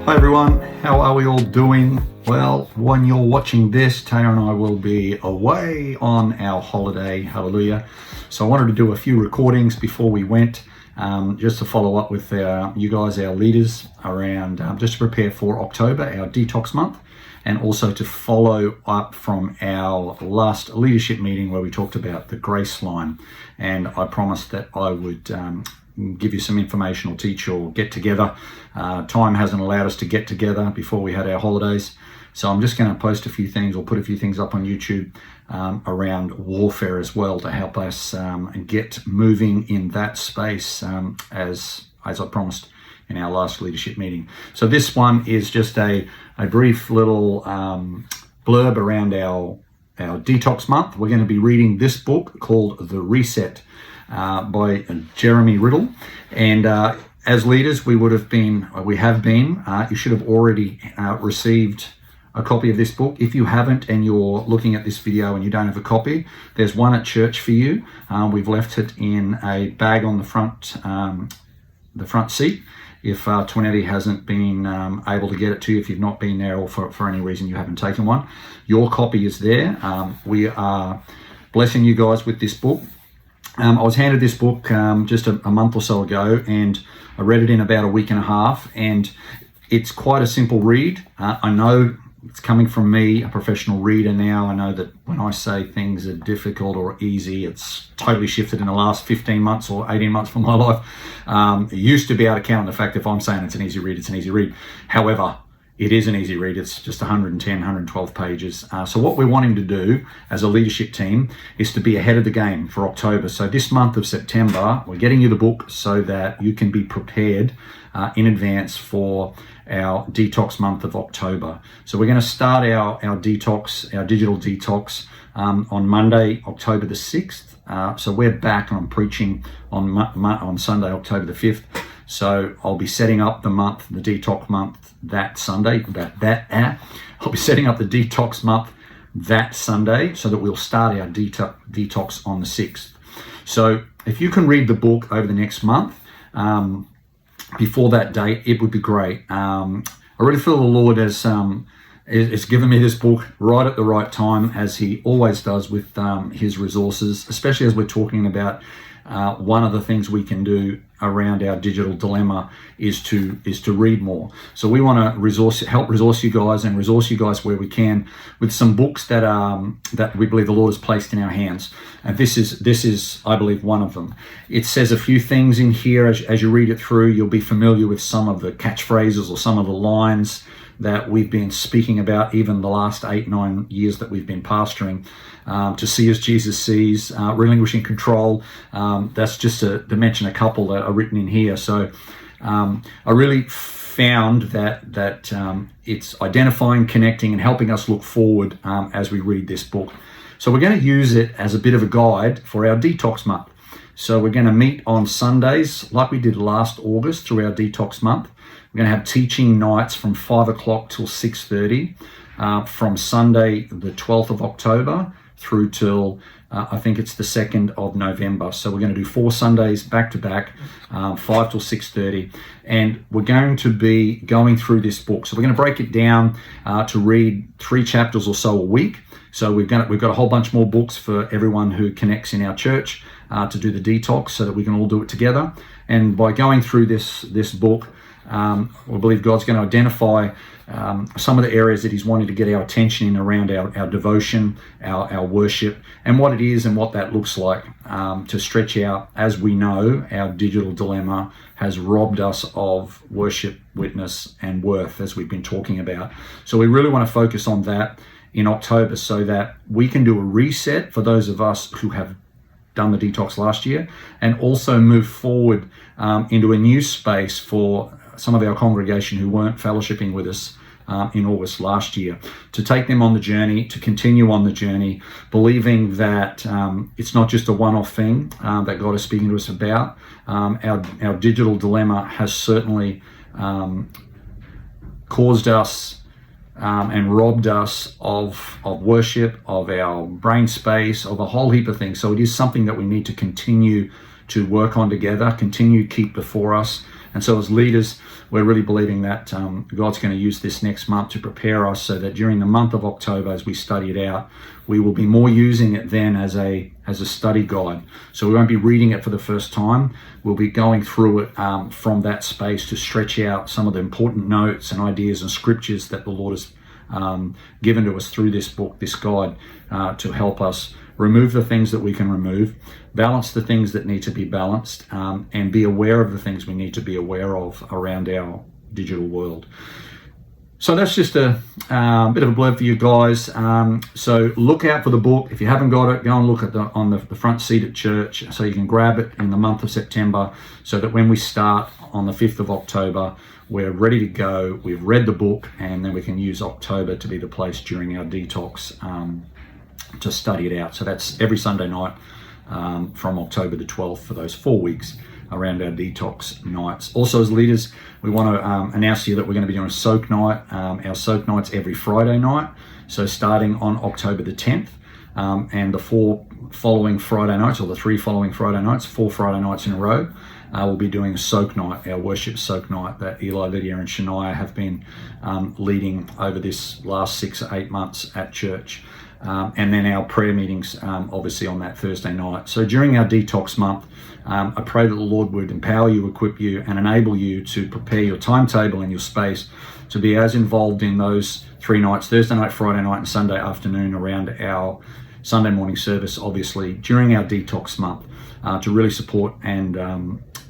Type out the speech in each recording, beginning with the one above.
Hi everyone, how are we all doing? Well, when you're watching this, Taylor and I will be away on our holiday, hallelujah. So I wanted to do a few recordings before we went, just to follow up with you guys, our leaders, around just to prepare for October, our detox month, and also to follow up from our last leadership meeting where we talked about the grace line. And I promised that I would give you some information or teach or get together. Time hasn't allowed us to get together before we had our holidays. So I'm just going to post a few things or put a few things up on YouTube around warfare as well to help us get moving in that space as I promised in our last leadership meeting. So this one is just a brief little blurb around our detox month. We're going to be reading this book called The Reset by Jeremy Riddle. And as leaders, we have been, you should have already received a copy of this book. If you haven't and you're looking at this video and you don't have a copy, there's one at church for you. We've left it in a bag on the front seat. If Twinetti hasn't been able to get it to you, if you've not been there or for any reason you haven't taken one, your copy is there. We are blessing you guys with this book. I was handed this book just a month or so ago, and I read it in about a week and a half, and it's quite a simple read. I know it's coming from me, a professional reader now. I know that when I say things are difficult or easy, it's totally shifted in the last 15 months or 18 months from my life. It used to be able to count on the fact if I'm saying it's an easy read, it's an easy read. However, it is an easy read. It's just 110, 112 pages. So what we're wanting to do as a leadership team is to be ahead of the game for October. So this month of September, we're getting you the book so that you can be prepared in advance for our detox month of October. So we're going to start our detox, our digital detox on Monday, October the 6th. So we're back and I'm preaching on Sunday, October the 5th. So I'll be setting up the detox month that Sunday. I'll be setting up the detox month that Sunday so that we'll start our detox on the 6th. So if you can read the book over the next month, before that date, it would be great. I really feel the Lord has given me this book right at the right time, as he always does with his resources, especially as we're talking about one of the things we can do around our digital dilemma is to read more. So we want to help resource you guys where we can with some books that we believe the Lord has placed in our hands. And this is I believe one of them. It says a few things in here as you read it through. You'll be familiar with some of the catchphrases or some of the lines that we've been speaking about even the last 8-9 years that we've been pastoring. To see as Jesus sees, relinquishing control. That's just to mention a couple that are written in here. So I really found that it's identifying, connecting, and helping us look forward as we read this book. So we're going to use it as a bit of a guide for our detox month. So we're going to meet on Sundays like we did last August through our detox month. We're going to have teaching nights from 5 o'clock till 6:30 from Sunday the 12th of October through till I think it's the 2nd of November. So we're going to do 4 Sundays back to back, 5 till 6:30, and we're going to be going through this book. So we're going to break it down to read 3 chapters or so a week. So we've got a whole bunch more books for everyone who connects in our church to do the detox, so that we can all do it together. And by going through this book, we believe God's going to identify some of the areas that he's wanting to get our attention in around our devotion, our worship, and what it is and what that looks like to stretch out. As we know, our digital dilemma has robbed us of worship, witness, and worth, as we've been talking about. So we really want to focus on that in October so that we can do a reset for those of us who have done the detox last year, and also move forward into a new space for some of our congregation who weren't fellowshipping with us in August last year, to take them on the journey, to continue on the journey, believing that it's not just a one-off thing that God is speaking to us about. Our digital dilemma has certainly caused us and robbed us of worship, of our brain space, of a whole heap of things. So it is something that we need to continue to work on together, continue to keep before us. And so as leaders, we're really believing that God's going to use this next month to prepare us so that during the month of October, as we study it out, we will be more using it then as a study guide. So we won't be reading it for the first time. We'll be going through it from that space to stretch out some of the important notes and ideas and scriptures that the Lord has given to us through this book, this guide, to help us remove the things that we can remove, balance the things that need to be balanced, and be aware of the things we need to be aware of around our digital world. So that's just a bit of a blurb for you guys. So look out for the book. If you haven't got it, go and look at on the front seat at church so you can grab it in the month of September, so that when we start on the 5th of October, we're ready to go. We've read the book, and then we can use October to be the place during our detox to study it out. So that's every Sunday night from October the 12th for those 4 weeks around our detox nights. Also, as leaders, we want to announce to you that we're going to be doing a soak night. Our soak night's every Friday night, so starting on October the 10th, and the 4 following Friday nights, or the 3 following Friday nights, 4 Friday nights in a row, we'll be doing a soak night, our worship soak night that Eli, Lydia and Shania have been leading over this last 6 or 8 months at church. And then our prayer meetings, obviously on that Thursday night. So during our detox month, I pray that the Lord would empower you, equip you, and enable you to prepare your timetable and your space to be as involved in those 3 nights, Thursday night, Friday night, and Sunday afternoon around our Sunday morning service, obviously, during our detox month, to really support and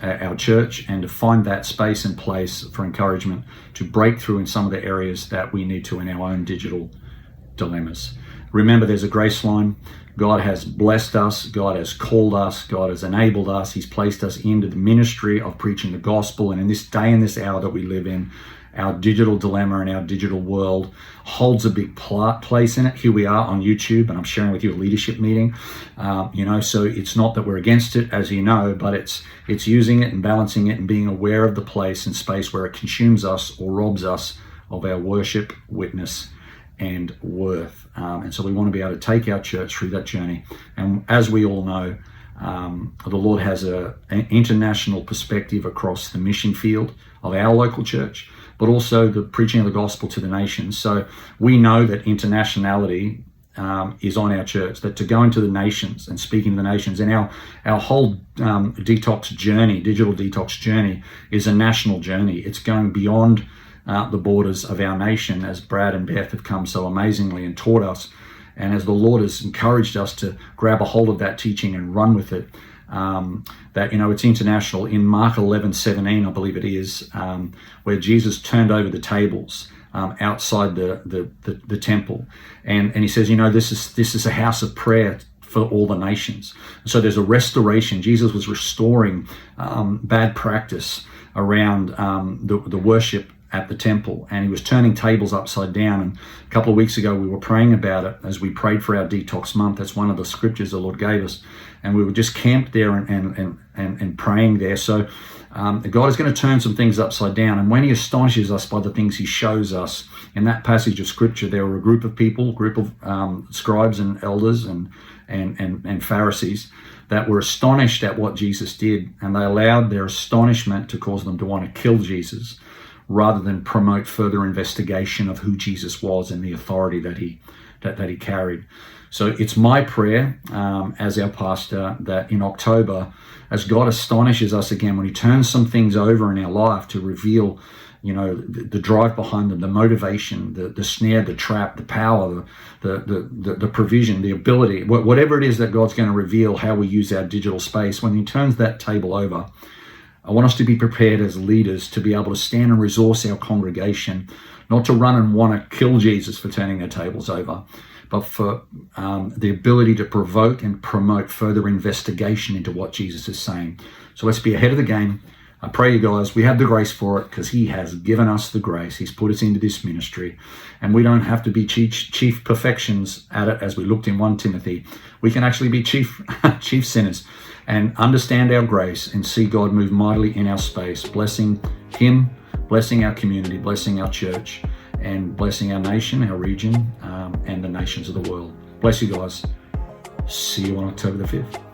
our church, and to find that space and place for encouragement to break through in some of the areas that we need to in our own digital dilemmas. Remember, there's a grace line. God has blessed us. God has called us. God has enabled us. He's placed us into the ministry of preaching the gospel. And in this day and this hour that we live in, our digital dilemma and our digital world holds a big place in it. Here we are on YouTube, and I'm sharing with you a leadership meeting. So it's not that we're against it, as you know, but it's using it and balancing it and being aware of the place and space where it consumes us or robs us of our worship, witness, and worth. And so we want to be able to take our church through that journey. And as we all know, the Lord has an international perspective across the mission field of our local church, but also the preaching of the gospel to the nations. So we know that internationality is on our church, that to go into the nations and speaking to the nations, and our whole detox journey, digital detox journey, is a national journey. It's going beyond the borders of our nation, as Brad and Beth have come so amazingly and taught us, and as the Lord has encouraged us to grab a hold of that teaching and run with it, that it's international. In Mark 11:17, I believe it is, where Jesus turned over the tables outside the temple, and he says, this is a house of prayer for all the nations. So there's a restoration. Jesus was restoring bad practice around the worship at the temple, and he was turning tables upside down. And a couple of weeks ago we were praying about it as we prayed for our detox month. That's one of the scriptures the Lord gave us, and we were just camped there and praying there. So God is going to turn some things upside down, and when he astonishes us by the things he shows us in that passage of scripture, there were a group of scribes and elders and Pharisees that were astonished at what Jesus did, and they allowed their astonishment to cause them to want to kill Jesus, rather than promote further investigation of who Jesus was and the authority that he carried. So it's my prayer as our pastor that in October, as God astonishes us again, when he turns some things over in our life to reveal, the drive behind them, the motivation, the snare, the trap, the power, the provision, the ability, whatever it is that God's going to reveal how we use our digital space, when he turns that table over, I want us to be prepared as leaders to be able to stand and resource our congregation, not to run and want to kill Jesus for turning their tables over, but for the ability to provoke and promote further investigation into what Jesus is saying. So let's be ahead of the game. I pray, you guys, we have the grace for it because he has given us the grace. He's put us into this ministry, and we don't have to be chief perfections at it as we looked in 1 Timothy. We can actually be chief sinners and understand our grace and see God move mightily in our space, blessing him, blessing our community, blessing our church, and blessing our nation, our region, and the nations of the world. Bless you guys. See you on October the 5th.